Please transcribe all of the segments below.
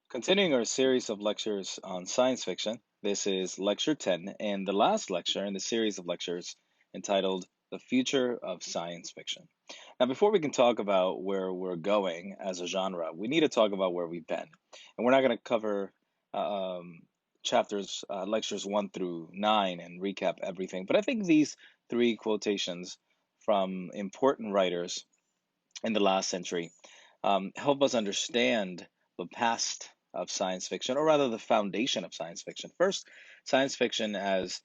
Continuing our series of lectures on science fiction, this is lecture 10 and the last lecture in the series of lectures entitled The Future of Science Fiction. Now, before we can talk about where we're going as a genre, we need to talk about where we've been. And we're not going to cover lectures 1 through 9 and recap everything, but I think these three quotations from important writers in the last century help us understand the past of science fiction, or rather the foundation of science fiction. First, science fiction, as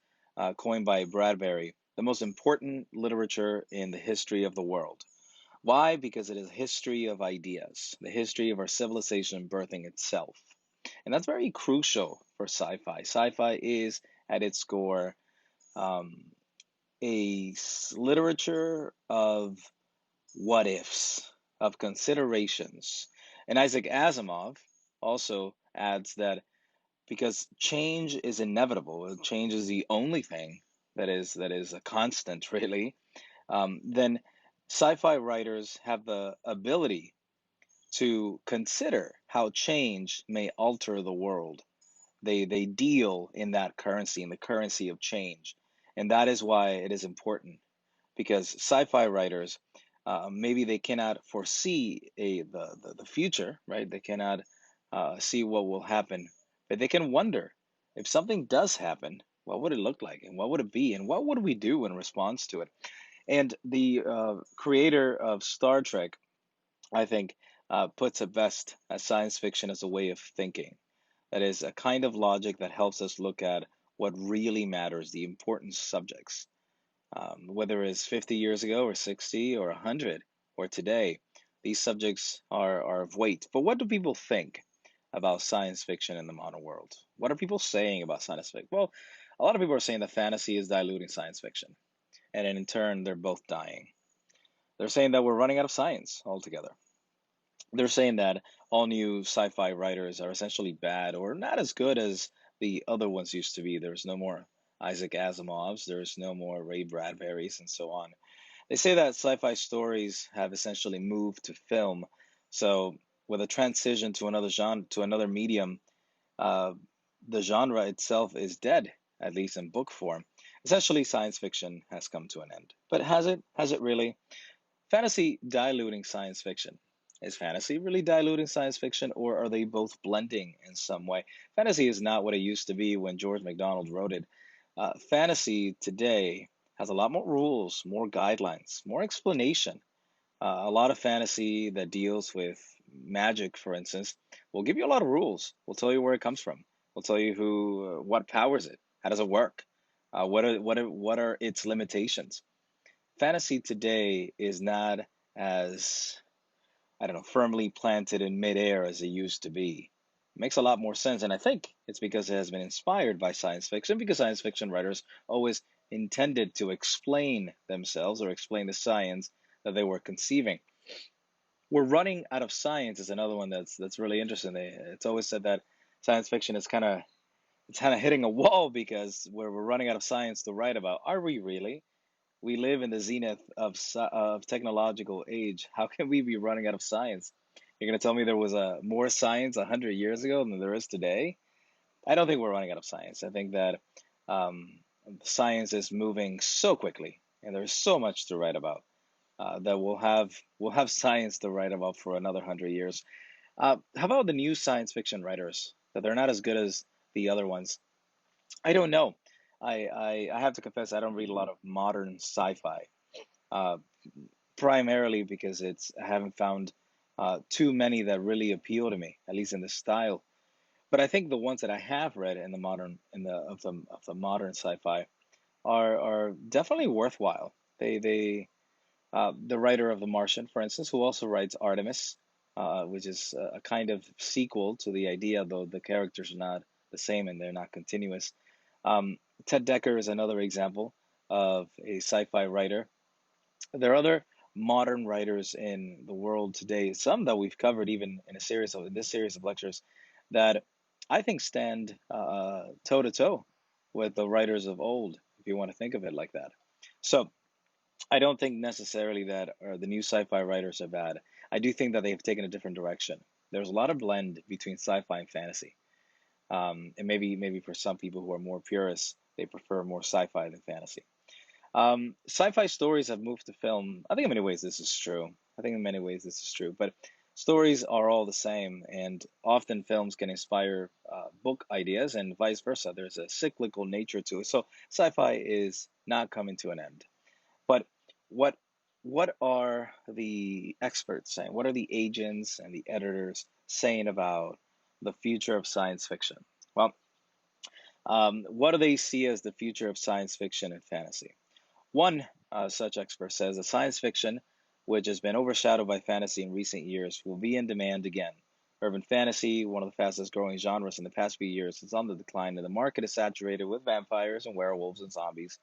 coined by Bradbury, the most important literature in the history of the world. Why? Because it is a history of ideas, the history of our civilization birthing itself. And that's very crucial for sci-fi. Sci-fi is, at its core, um, literature of what ifs, of considerations. And Isaac Asimov also adds that because change is inevitable, change is the only thing that is a constant, really. Then sci-fi writers have the ability to consider how change may alter the world. They deal in that currency, in the currency of change, and that is why it is important because sci-fi writers maybe they cannot foresee the future, right? They cannot see what will happen, but they can wonder if something does happen, what would it look like, and what would it be, and what would we do in response to it? And the creator of Star Trek, I think, puts it best as science fiction as a way of thinking. That is a kind of logic that helps us look at what really matters, the important subjects, whether it's 50 years ago or 60 or 100 or today, these subjects are of weight. But what do people think about science fiction in the modern world? What are people saying about science fiction? Well, a lot of people are saying that fantasy is diluting science fiction, and in turn, they're both dying. They're saying that we're running out of science altogether. They're saying that all new sci-fi writers are essentially bad or not as good as the other ones used to be. There's no more Isaac Asimovs, there's no more Ray Bradburys, and so on. They say that sci-fi stories have essentially moved to film. So with a transition to another genre, to another medium, uh, the genre itself is dead, at least in book form. Essentially, science fiction has come to an end. But has it? Has it really? Fantasy diluting science fiction. Is fantasy really diluting science fiction, or are they both blending in some way? Fantasy is not what it used to be when George MacDonald wrote it. Fantasy today has a lot more rules, more guidelines, more explanation. A lot of fantasy that deals with magic, for instance, will give you a lot of rules. Will tell you where it comes from. Will tell you what powers it, how does it work, what are its limitations. Fantasy today is not as, I don't know, firmly planted in midair as it used to be. It makes a lot more sense, and I think it's because it has been inspired by science fiction, because science fiction writers always intended to explain themselves or explain the science that they were conceiving. We're running out of science is another one that's really interesting. It's always said that science fiction is kind of hitting a wall because we're running out of science to write about. Are we really? We live in the zenith of technological age. How can we be running out of science? You're going to tell me there was more science 100 years ago than there is today? I don't think we're running out of science. I think that um, science is moving so quickly, and there's so much to write about that we'll have science to write about for another 100 years. How about the new science fiction writers? That they're not as good as the other ones. I don't know. I have to confess I don't read a lot of modern sci-fi. Uh, Primarily because I haven't found too many that really appeal to me, at least in the style. But I think the ones that I have read in the modern in the modern sci-fi are definitely worthwhile. The writer of The Martian, for instance, who also writes Artemis, which is a kind of sequel to the idea, though the characters are not the same and they're not continuous. Ted Dekker is another example of a sci-fi writer. There are other modern writers in the world today, some that we've covered even in this series of lectures, that I think stand toe to toe with the writers of old, if you want to think of it like that. So I don't think necessarily that the new sci-fi writers are bad. I do think that they've taken a different direction. there's a lot of blend between sci-fi and fantasy. And maybe for some people who are more purists, they prefer more sci-fi than fantasy. Sci-fi stories have moved to film. I think in many ways this is true. I think in many ways this is true, but stories are all the same, and often films can inspire book ideas and vice versa. There's a cyclical nature to it. So sci-fi is not coming to an end. But what what are the experts saying? What are the agents and the editors saying about the future of science fiction? Well, what do they see as the future of science fiction and fantasy? One such expert says that science fiction, which has been overshadowed by fantasy in recent years, will be in demand again. Urban fantasy, one of the fastest growing genres in the past few years, is on the decline, and the market is saturated with vampires and werewolves and zombies,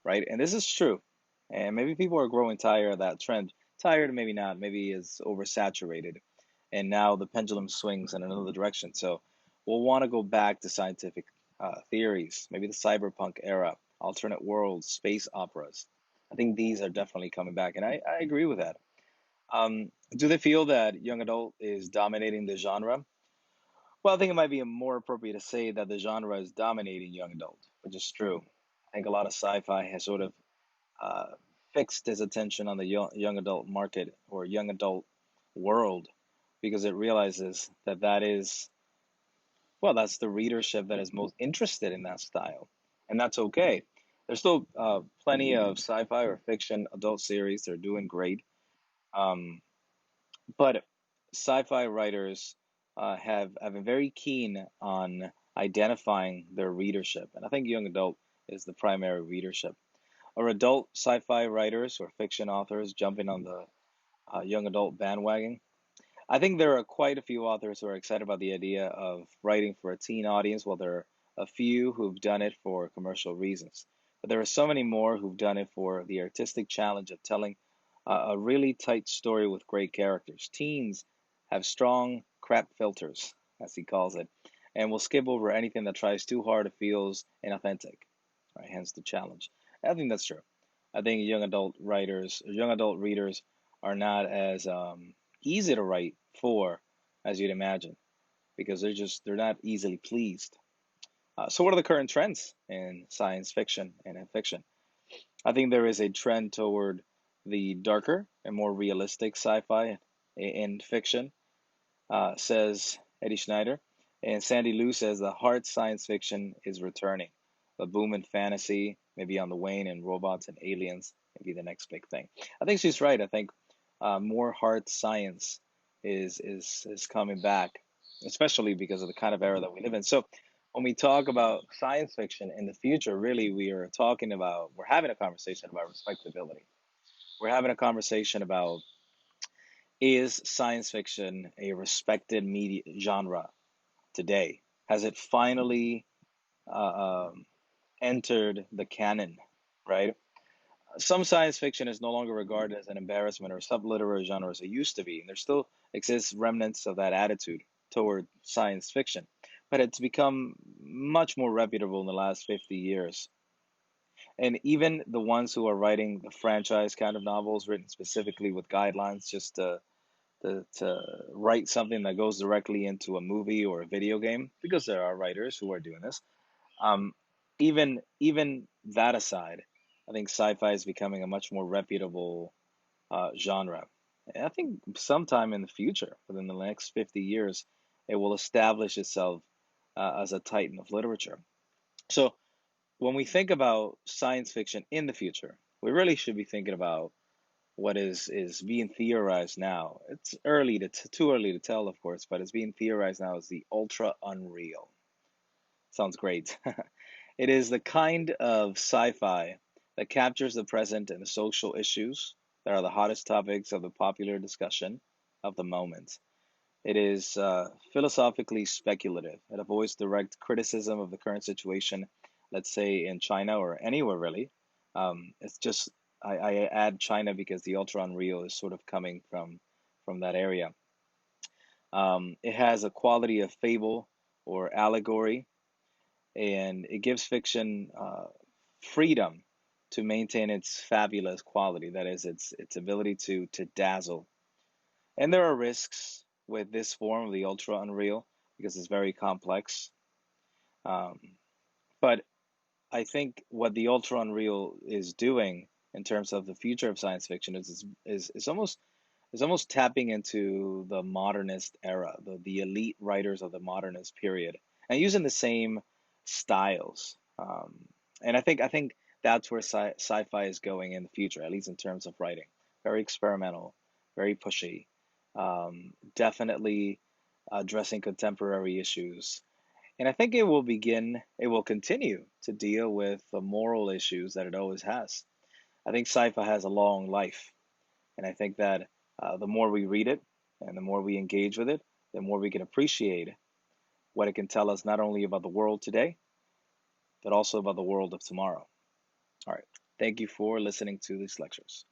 right? And this is true. And maybe people are growing tired of that trend. Tired, maybe not. Maybe it's oversaturated. And now the pendulum swings in another direction. So we'll want to go back to scientific theories, maybe the cyberpunk era, alternate worlds, space operas. I think these are definitely coming back. And I agree with that. Do they feel that young adult is dominating the genre? Well, I think it might be more appropriate to say that the genre is dominating young adult, which is true. I think a lot of sci-fi has sort of uh, fixed his attention on the young adult market or young adult world because it realizes that that is, well, that's the readership that is most interested in that style. And that's okay. There's still plenty of sci-fi or fiction adult series. They're doing great. Um, but sci-fi writers have been very keen on identifying their readership. And I think young adult is the primary readership. Are adult sci-fi writers or fiction authors jumping on the young adult bandwagon? I think there are quite a few authors who are excited about the idea of writing for a teen audience, while there are a few who've done it for commercial reasons. But there are so many more who've done it for the artistic challenge of telling a really tight story with great characters. Teens have strong crap filters, as he calls it, and will skip over anything that tries too hard or feels inauthentic. Right, hence the challenge. I think that's true. I think young adult writers, young adult readers are not as easy to write for as you'd imagine because they're not easily pleased. So what are the current trends in science fiction and in fiction? I think there is a trend toward the darker and more realistic sci-fi in fiction, says Eddie Schneider. And Sandy Liu says the hard science fiction is returning. The boom in fantasy, maybe on the wane, and robots and aliens, maybe the next big thing. I think she's right. I think more hard science is coming back, especially because of the kind of era that we live in. So when we talk about science fiction in the future, really we're having a conversation about respectability. We're having a conversation about, is science fiction a respected media genre today? Has it finally entered the canon, right? Some science fiction is no longer regarded as an embarrassment or subliterary genre as it used to be, and there still exists remnants of that attitude toward science fiction. But it's become much more reputable in the last 50 years. And even the ones who are writing the franchise kind of novels written specifically with guidelines just to write something that goes directly into a movie or a video game, because there are writers who are doing this. Um, even that aside, I think sci-fi is becoming a much more reputable genre. And I think sometime in the future, within the next 50 years, it will establish itself as a titan of literature. So when we think about science fiction in the future, we really should be thinking about what is being theorized now. It's too early to tell, of course, but it's being theorized now as the ultra unreal. Sounds great. It is the kind of sci-fi that captures the present and the social issues that are the hottest topics of the popular discussion of the moment. It is philosophically speculative. It avoids direct criticism of the current situation, let's say in China or anywhere really. It's just I add China because the ultra unreal is sort of coming from that area. It has a quality of fable or allegory, and it gives fiction freedom to maintain its fabulous quality. That is, its ability to dazzle. And there are risks. with this form of the ultra unreal because it's very complex. Um, but I think what the ultra unreal is doing in terms of the future of science fiction is almost tapping into the modernist era, the elite writers of the modernist period, and using the same styles. And I think that's where sci-fi is going in the future, at least in terms of writing. Very experimental, very pushy, definitely addressing contemporary issues. And I think it will continue to deal with the moral issues that it always has. I think sci-fi has a long life. And I think that the more we read it and the more we engage with it, the more we can appreciate what it can tell us not only about the world today, but also about the world of tomorrow. All right. Thank you for listening to these lectures.